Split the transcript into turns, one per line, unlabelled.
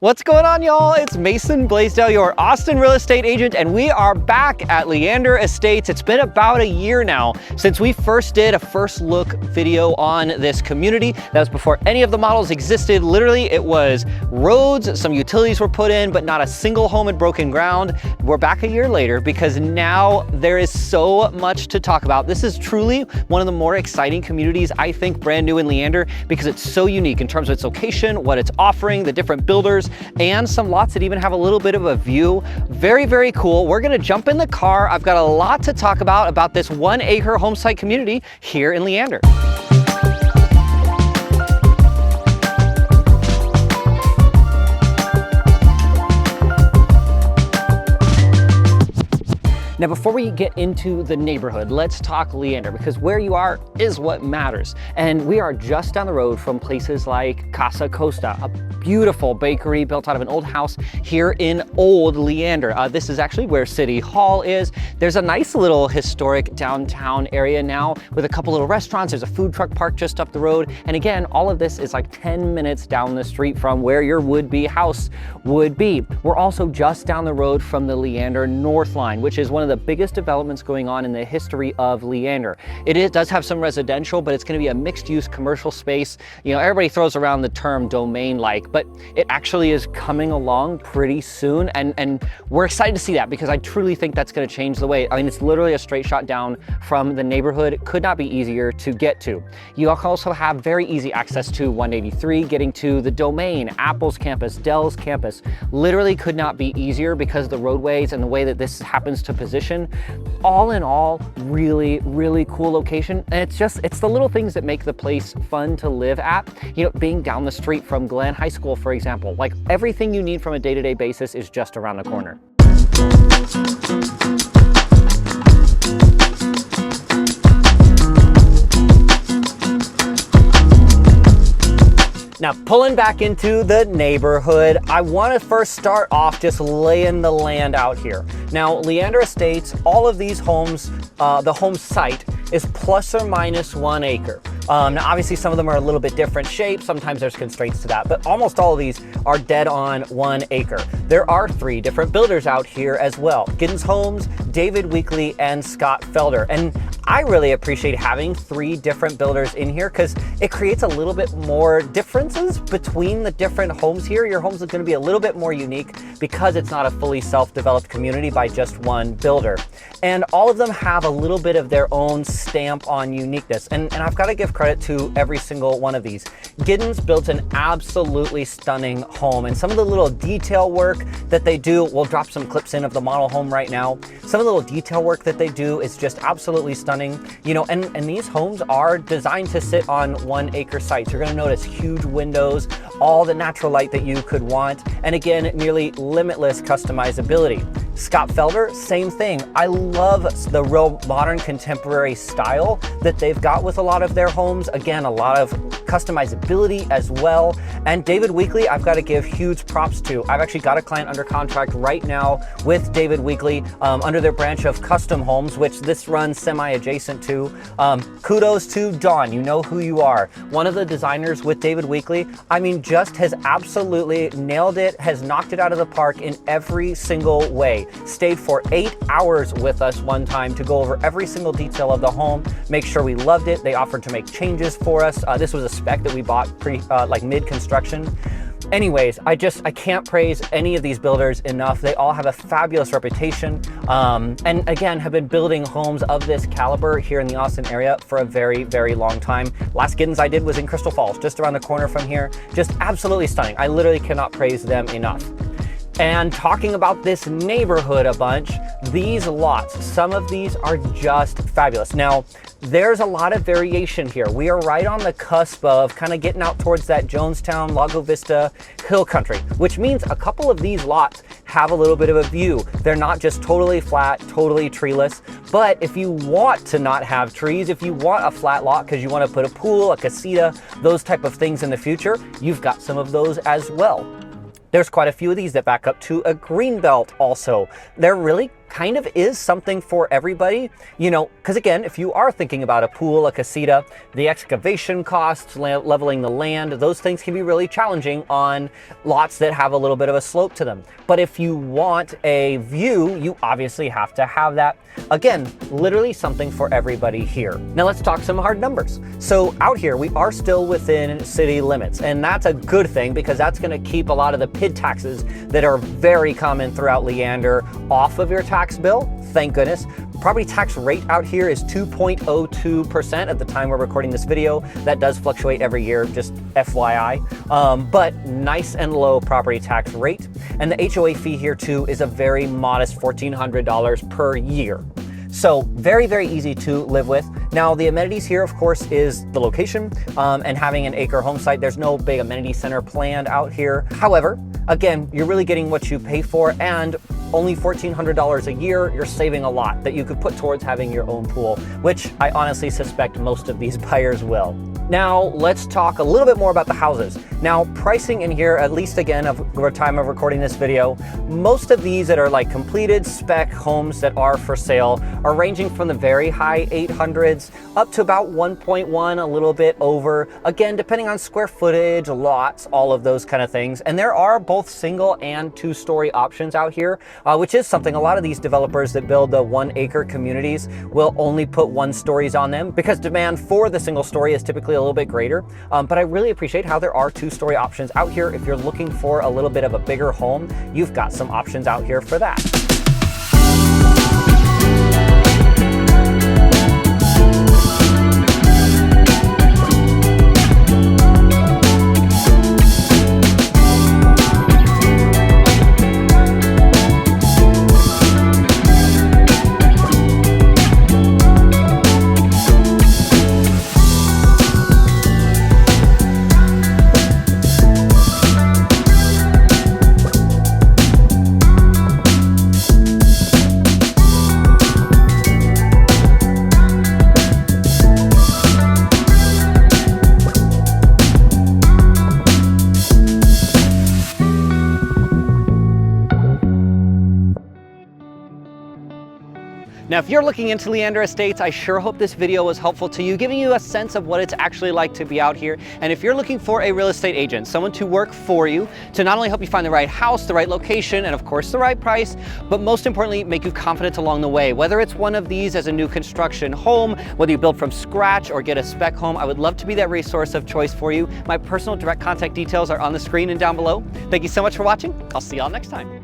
What's going on, y'all? It's Mason Bleasdell, your Austin real estate agent, and we are back at Leander Estates. It's been about a year now since we first did a first look video on this community. That was before any of the models existed. Literally, it was roads, some utilities were put in, but not a single home had broken ground. We're back a year later because now there is so much to talk about. This is truly one of the more exciting communities, I think, brand new in Leander, because it's so unique in terms of its location, what it's offering, the different builders, and some lots that even have a little bit of a view. Very, very cool. We're gonna jump in the car. I've got a lot to talk about this 1 acre home site community here in Leander. Now, before we get into the neighborhood, let's talk Leander, because where you are is what matters. And we are just down the road from places like Casa Costa, a beautiful bakery built out of an old house here in old Leander. This is actually where City Hall is. There's a nice little historic downtown area now with a couple little restaurants. There's a food truck park just up the road. And again, all of this is like 10 minutes down the street from where your would-be house would be. We're also just down the road from the Leander North Line, which is one of the biggest developments going on in the history of Leander. It does have some residential, but it's going to be a mixed-use commercial space. You know, everybody throws around the term domain-like, but it actually is coming along pretty soon, and we're excited to see that because I truly think that's going to change the way. I mean, it's literally a straight shot down from the neighborhood. It could not be easier to get to. You also have very easy access to 183, getting to the Domain, Apple's campus, Dell's campus. Literally could not be easier because of the roadways and the way that this happens to position. All in all, really, really cool location. And it's the little things that make the place fun to live at. You know, being down the street from Glenn High School, for example, like everything you need from a day-to-day basis is just around the corner. Now, pulling back into the neighborhood, I want to first start off just laying the land out here. Now, Leander Estates, all of these homes, the home site is plus or minus 1 acre. Now, obviously, some of them are a little bit different shapes. Sometimes there's constraints to that, but almost all of these are dead on 1 acre. There are 3 different builders out here as well: Giddens Homes, David Weekley, and Scott Felder. And I really appreciate having 3 different builders in here because it creates a little bit more differences between the different homes here. Your homes are going to be a little bit more unique because it's not a fully self-developed community by just one builder. And all of them have a little bit of their own stamp on uniqueness. And I've got to give credit to every single one of these. Giddens built an absolutely stunning home, and some of the little detail work that they do, we'll drop some clips in of the model home right now. Some of the little detail work that they do is just absolutely stunning. You know, and these homes are designed to sit on 1 acre sites. You're going to notice huge windows, all the natural light that you could want, and again, nearly limitless customizability. Scott Felder, same thing. I love the real modern contemporary style that they've got with a lot of their homes. Again, a lot of customizability as well. And David Weekley, I've got to give huge props to. I've actually got a client under contract right now with David Weekley under their branch of Custom Homes, which this runs semi-adjacent to. Kudos to Dawn, you know who you are. One of the designers with David Weekley, I mean, just has absolutely nailed it, has knocked it out of the park in every single way. Stayed for 8 hours with us one time to go over every single detail of the home, make sure we loved it. They offered to make changes for us. This was a spec that we bought like mid-construction. Anyways, I can't praise any of these builders enough. They all have a fabulous reputation, and again, have been building homes of this caliber here in the Austin area for a very, very long time. Last Giddens I did was in Crystal Falls, just around the corner from here. Just absolutely stunning. I literally cannot praise them enough. And talking about this neighborhood a bunch, these lots, some of these are just fabulous. Now, there's a lot of variation here. We are right on the cusp of kind of getting out towards that Jonestown, Lago Vista hill country, which means a couple of these lots have a little bit of a view. They're not just totally flat, totally treeless, but if you want to not have trees, if you want a flat lot because you want to put a pool, a casita, those type of things in the future, you've got some of those as well. There's quite a few of these that back up to a green belt also. They're really kind of is something for everybody, you know, because again, if you are thinking about a pool, a casita, the excavation costs, leveling the land, those things can be really challenging on lots that have a little bit of a slope to them. But if you want a view, you obviously have to have that. Again, literally something for everybody here. Now let's talk some hard numbers. So out here, we are still within city limits, and that's a good thing because that's going to keep a lot of the PID taxes that are very common throughout Leander off of your tax bill. Thank goodness. Property tax rate out here is 2.02% at the time we're recording this video. That does fluctuate every year, just FYI. But nice and low property tax rate. And the HOA fee here too is a very modest $1,400 per year. So very, very easy to live with. Now the amenities here, of course, is the location and having an acre home site. There's no big amenity center planned out here. However, again, you're really getting what you pay for, and only $1,400 a year, you're saving a lot that you could put towards having your own pool, which I honestly suspect most of these buyers will. Now let's talk a little bit more about the houses. Now pricing in here, at least again of the time of recording this video, most of these that are like completed spec homes that are for sale are ranging from the very high 800s up to about 1.1, a little bit over. Again, depending on square footage, lots, all of those kind of things. And there are both single and 2-story options out here, which is something a lot of these developers that build the 1-acre communities will only put 1-stories on them because demand for the single story is typically a little bit greater. But I really appreciate how there are 2-story options out here. If you're looking for a little bit of a bigger home, you've got some options out here for that. Now, if you're looking into Leander Estates, I sure hope this video was helpful to you, giving you a sense of what it's actually like to be out here. And if you're looking for a real estate agent, someone to work for you, to not only help you find the right house, the right location, and of course the right price, but most importantly, make you confident along the way. Whether it's one of these as a new construction home, whether you build from scratch or get a spec home, I would love to be that resource of choice for you. My personal direct contact details are on the screen and down below. Thank you so much for watching. I'll see y'all next time.